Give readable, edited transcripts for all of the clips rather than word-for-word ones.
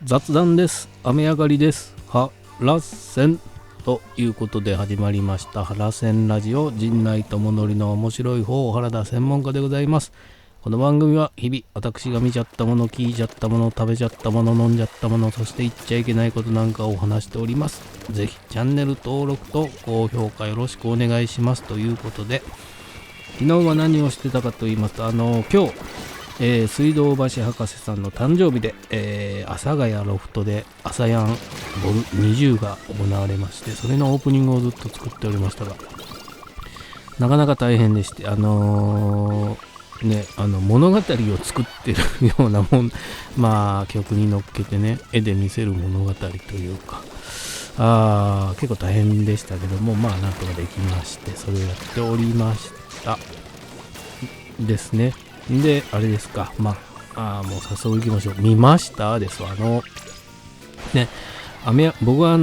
雑談です。雨上がりです。はらせんということで始まりましたはらせんラジオ、陣内智則の面白い方原田専門家でございます。この番組は日々私が見ちゃったもの、聞いちゃったもの、食べちゃったもの、飲んじゃったもの、そして言っちゃいけないことなんかを話しております。ぜひチャンネル登録と高評価よろしくお願いしますということで、昨日は何をしてたかと言いますと、今日、水道橋博士さんの誕生日で、阿佐ヶ谷ロフトで朝やんボル20が行われまして、それのオープニングをずっと作っておりましたが、なかなか大変でして、物語を作ってるようなもん、曲に乗っけてね、絵で見せる物語というか、結構大変でしたけども、なんとかできまして、それをやっておりましたですね。で、あれですか、もう早速行きましょう。見ましたですわ。僕は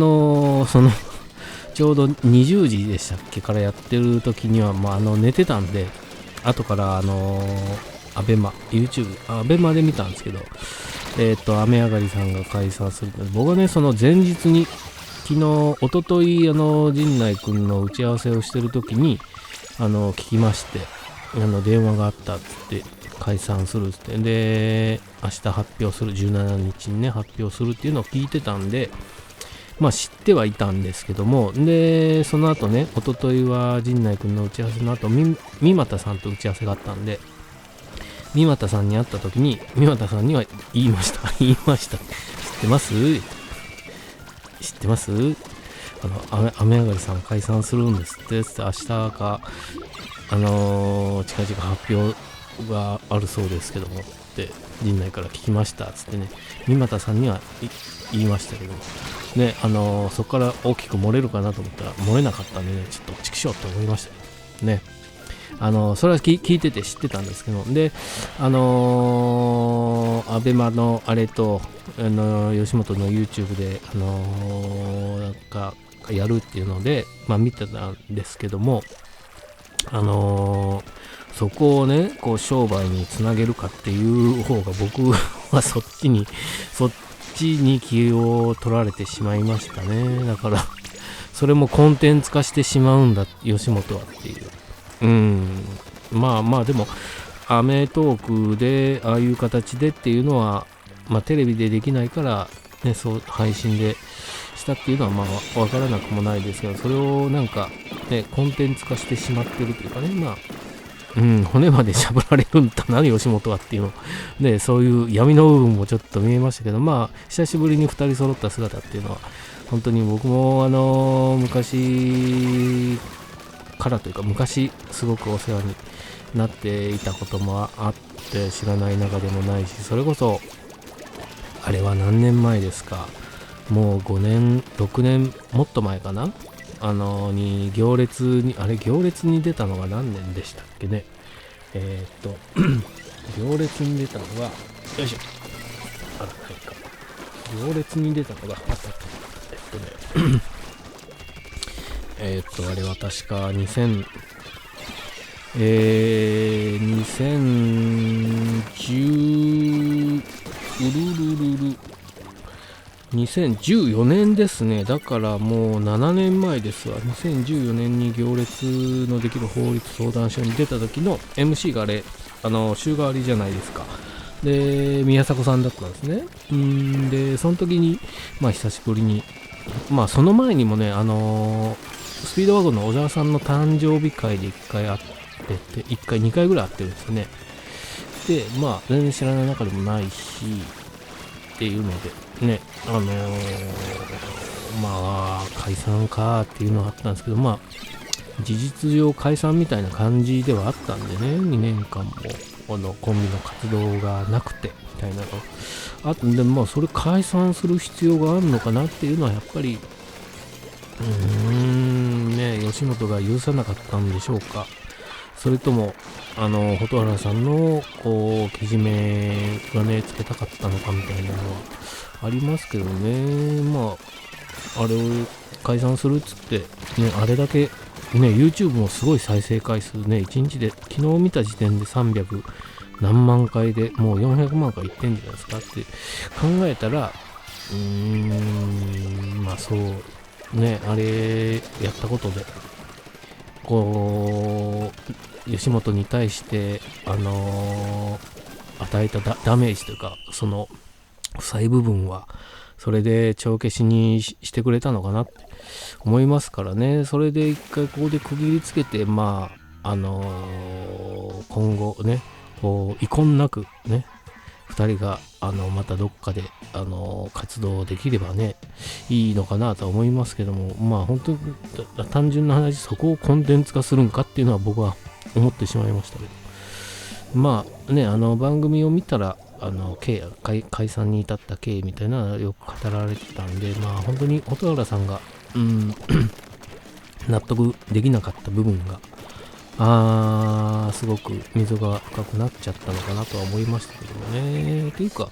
ちょうど20時でしたっけからやってる時には、寝てたんで、後からアベマ YouTube アベマで見たんですけど、雨上がりさんが解散する。僕はね、その前日に一昨日陣内くんの打ち合わせをしてる時に聞きまして、電話があったっつって解散するっつって、で明日発表する、17日にね発表するっていうのを聞いてたんで、知ってはいたんですけども、でその後ね、一昨日は陣内くんの打ち合わせの後、三又さんと打ち合わせがあったんで、三又さんに会った時に三又さんには言いました知ってます雨上がりさん解散するんですって、明日か近々発表があるそうですけどもって陣内から聞きましたっつってね、三又さんには言いましたけどもね、そこから大きく漏れるかなと思ったら漏れなかったんでね、ちょっとチクショーと思いましたけどね。それは聞いてて知ってたんですけど、でアベマのあれと吉本の YouTube でなんかやるっていうので見てたんですけども、そこをねこう商売につなげるかっていう方が、僕はそっちに気を取られてしまいましたね。だからそれもコンテンツ化してしまうんだ吉本はっていう。でもアメトークでああいう形でっていうのはテレビでできないからね、そう配信でしたっていうのはわからなくもないですけど、それをなんかねコンテンツ化してしまってるというかね、骨までしゃぶられるんだな吉本はっていうのね、そういう闇の部分もちょっと見えましたけど、久しぶりに2人揃った姿っていうのは本当に僕も昔からというか、昔すごくお世話になっていたこともあって知らない中でもないし、それこそあれは何年前ですか、もう5年6年もっと前かな、に行列に出たのが何年でしたっけね。行列に出たのが、よいしょ、行列に出たのがあれは確か2014年ですね。だからもう7年前ですわ。2014年に行列のできる法律相談所に出た時の MC があれ、週替わりじゃないですか。で、宮迫さんだったんですね。で、その時に久しぶりに、その前にもね、スピードワゴンの小沢さんの誕生日会で1回会ってて、2回ぐらい会ってるんですよね。で、全然知らない中でもないしっていうのでね、解散かっていうのがあったんですけど、事実上解散みたいな感じではあったんでね、2年間もコンビの活動がなくてみたいなのあとで、それ解散する必要があるのかなっていうのはやっぱり吉本が許さなかったんでしょうか、それとも蛍原さんのけじめがねつけたかったのかみたいなのはありますけどね。あれを解散するっつってね、あれだけね YouTube もすごい再生回数ね、1日で昨日見た時点で300何万回でもう400万回いってんじゃないですかって考えたら、まあそうね、あれやったことでこう吉本に対して与えたダメージというか、その負債部分はそれで帳消しにしてくれたのかなって思いますからね。それで一回ここで区切りつけて、まあ今後ね、こう遺恨なくね、2人がまたどっかで活動できればね、いいのかなとは思いますけども、まあ本当に単純な話、そこをコンテンツ化するんかっていうのは僕は思ってしまいましたけど、まあね、番組を見たら解散に至った経緯みたいなのはよく語られてたんで、まあ本当に蛍原さんが納得できなかった部分がすごく溝が深くなっちゃったのかなとは思いましたけどもね。っていうか、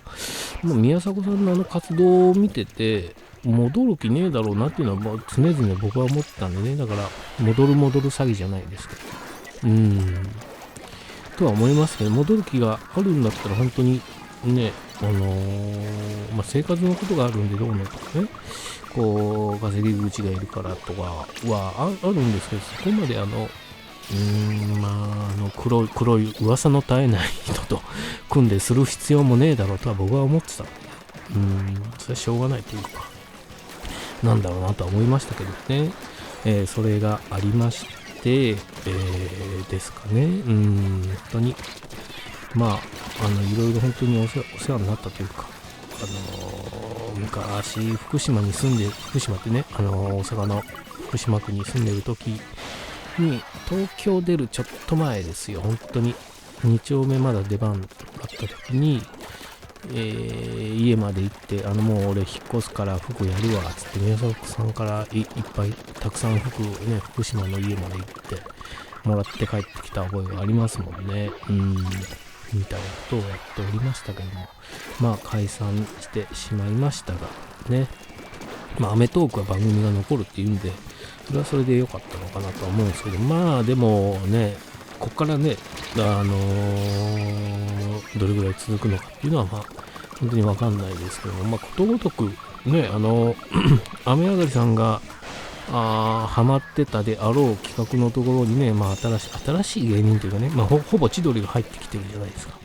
もう宮迫さんの活動を見てて、戻る気ねえだろうなっていうのは、常々僕は思ってたんでね。だから、戻る詐欺じゃないですか。とは思いますけど、戻る気があるんだったら、本当にね、生活のことがあるんでどうのとかね、こう、稼ぎ口がいるからとかはあるんですけど、そこまで黒い噂の絶えない人と組んでする必要もねえだろうとは僕は思ってた。それはしょうがないというか、なんだろうなとは思いましたけどね。それがありまして、ですかね。本当に、まあ、いろいろ本当にお世話になったというか、昔、福島ってね、大阪の福島区に住んでる時に、東京出るちょっと前ですよ、本当に2丁目まだ出番あった時に、家まで行って、もう俺引っ越すから服やるわつって宮迫さんからいっぱいたくさん服ね、福島の家まで行ってもらって帰ってきた覚えがありますもんね。みたいなことをやっておりましたけども、まあ解散してしまいましたがね、まあアメトークは番組が残るっていうんで、それはそれで良かったのかなとは思うんですけど、まあでもね、こっからね、どれぐらい続くのかっていうのはまあ本当にわかんないですけども、まあことごとくね、雨上がりさんがハマってたであろう企画のところにね、まあ新しい芸人というかね、まあほぼ千鳥が入ってきてるじゃないですかっ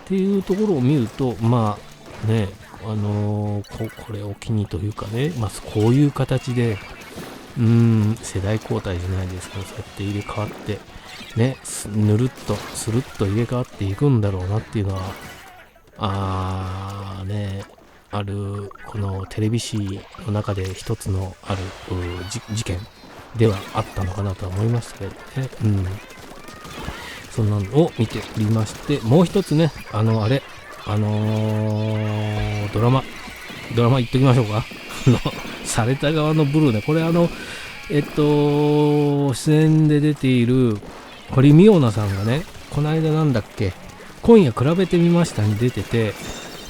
ていうところを見ると、まあね、これを機にというかね、まあこういう形で世代交代じゃないですけど、そうやって入れ替わってね、スルッと入れ替わっていくんだろうなっていうのはあるこのテレビ史の中で一つのある事件ではあったのかなとは思いましたけどね。そんなのを見ておりまして、もう一つね、ドラマ言っときましょうか。された側のブルーね、これ出演で出ている堀美央奈さんがね、この間なんだっけ、今夜比べてみましたに出てて、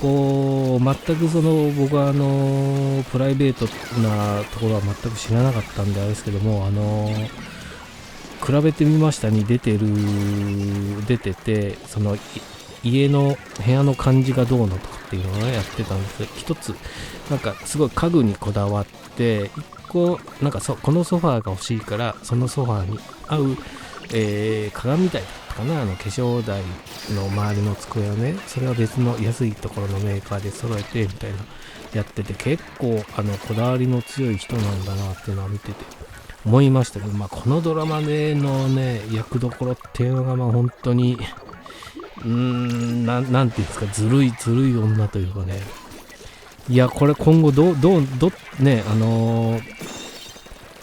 こう全く僕はプライベートなところは全く知らなかったんであれですけども、比べてみましたに出てて、その家の部屋の感じがどうのとかっていうのをねやってたんですけど、一つなんかすごい家具にこだわって、一個なんかこのソファーが欲しいから、そのソファーに合う、鏡台だったかな、化粧台の周りの机をね、それは別の安いところのメーカーで揃えてみたいなやってて、結構こだわりの強い人なんだなっていうのを見てて思いましたけど、まあこのドラマでのね役どころっていうのがまあ本当になんていうんですか、ずるい女というかね。いや、これ今後ね、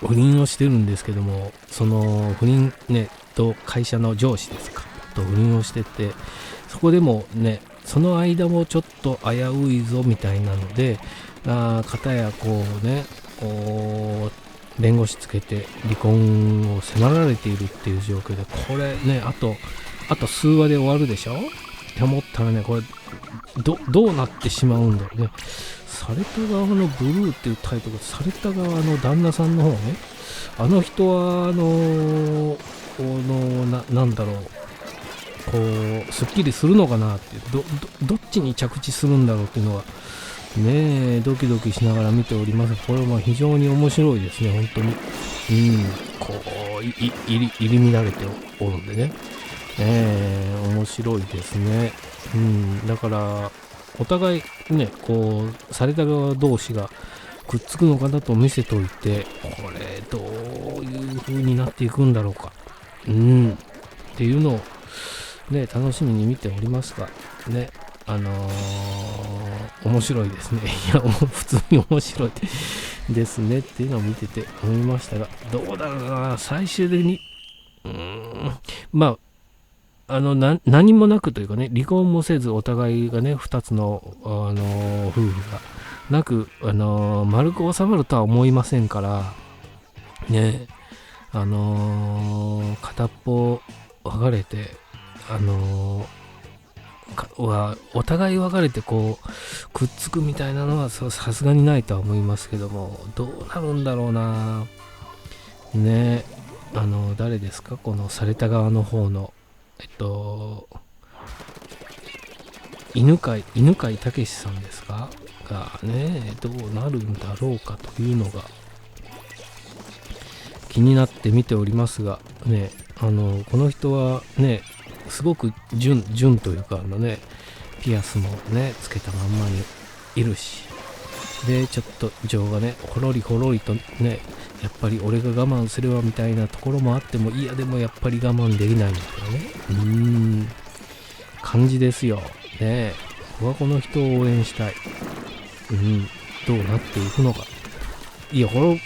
不倫をしてるんですけども、その不倫ねと会社の上司ですかと不倫をしてて、そこでもね、その間もちょっと危ういぞみたいなので、片やこうね、弁護士つけて離婚を迫られているっていう状況で、これね、あと数話で終わるでしょって思ったらね、これどうなってしまうんだろうね。された側のブルーっていうタイトル、された側の旦那さんの方ね、あの人はなんだろう、こうすっきりするのかなってどっちに着地するんだろうっていうのはねドキドキしながら見ております。これは非常に面白いですね、本当に。こう入り乱れておるんでね、面白いですね。だからお互いねこうされた側同士がくっつくのかなと見せといて、これどういう風になっていくんだろうかっていうのをね楽しみに見ておりますがね、面白いですね。いや普通に面白いですねっていうのを見てて思いましたが、どうだろうな、最終的にまあ何もなくというかね、離婚もせずお互いがね2つの、夫婦がなく、丸く収まるとは思いませんからね。片っぽ別れてお互い別れてこうくっつくみたいなのはさすがにないとは思いますけども、どうなるんだろうなね。誰ですか、このされた側の方の犬飼武さんですかがね、どうなるんだろうかというのが気になって見ておりますがね、この人はねすごく純というかピアスもねつけたまんまにいるし、でちょっと情がねほろりとね、やっぱり俺が我慢すればみたいなところもあっても、いやでもやっぱり我慢できないみたいなね感じですよね。僕はこの人を応援したい。どうなっていくのか。いやこればっ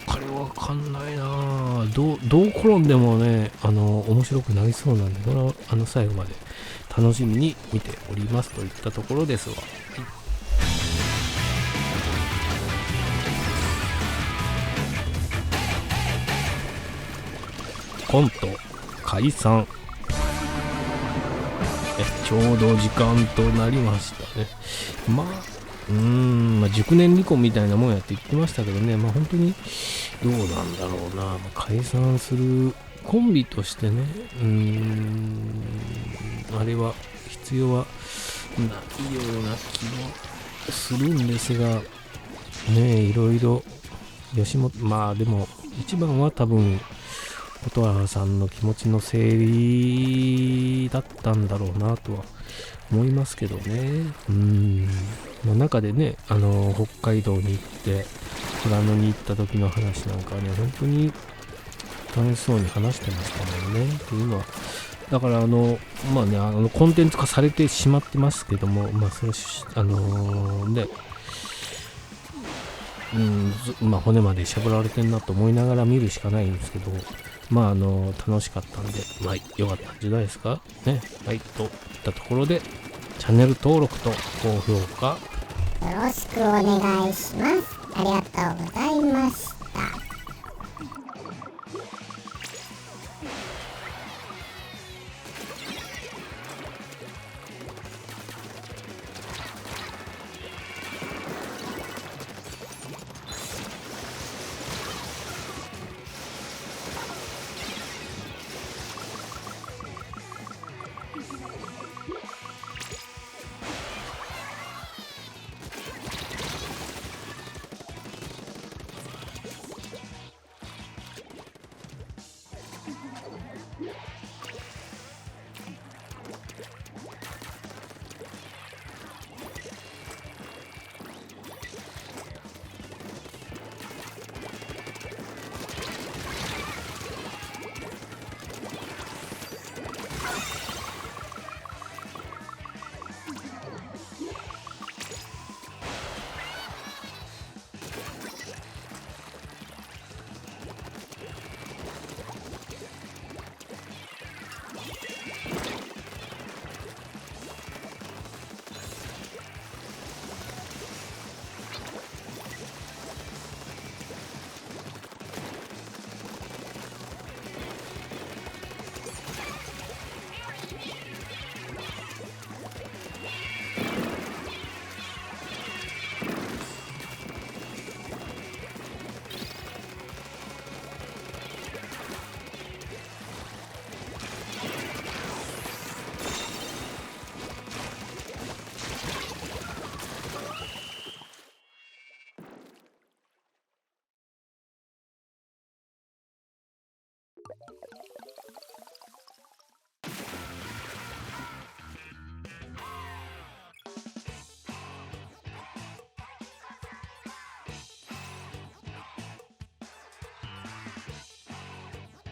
かりわかんないな。どう転んでもね面白くなりそうなんで、これは最後まで楽しみに見ておりますといったところですわ。コント解散。ちょうど時間となりましたね。熟年離婚みたいなもんやって言ってましたけどね、本当にどうなんだろうな。解散するコンビとしてね、あれは必要はないような気もするんですがね、いろいろ吉本、でも一番は多分蛍原さんの気持ちの整理だったんだろうなとは思いますけどね。中でね北海道に行って富良野に行った時の話なんかね、本当に楽しそうに話してましたもんね。というのはだからコンテンツ化されてしまってますけども、それ骨までしゃぶられてんなと思いながら見るしかないんですけど、楽しかったんで、良かったんじゃないですかね。といったところでチャンネル登録と高評価よろしくお願いします。ありがとうございました。